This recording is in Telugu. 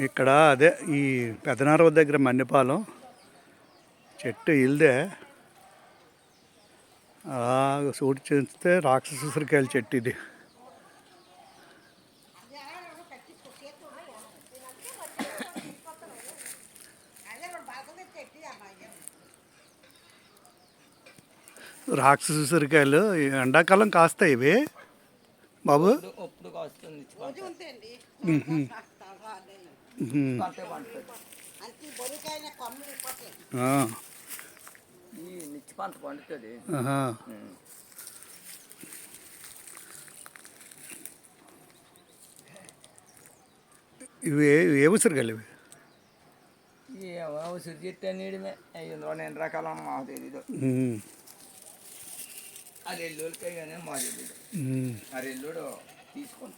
ఇక్కడ అదే ఈ పెదనారవ దగ్గర మన్నిపాలెం చెట్టు ఇల్దే సూటి చేస్తే రాక్షస ఉసిరికాయల చెట్టు ఇది. రాక్షస ఉసిరికాయలు ఎండాకాలం కాస్తాయి ఇవి బాబు. ఇవి ఏ ఉసిరికాయలు ఇవి? ఉసిరి చెట్టు నీడమే ఇందులో నేను రకాల మాకు తెలీదు. అది ఎల్లుడికాయ కానీ మాకు తెలీదు. అది ఎల్లుడు తీసుకొని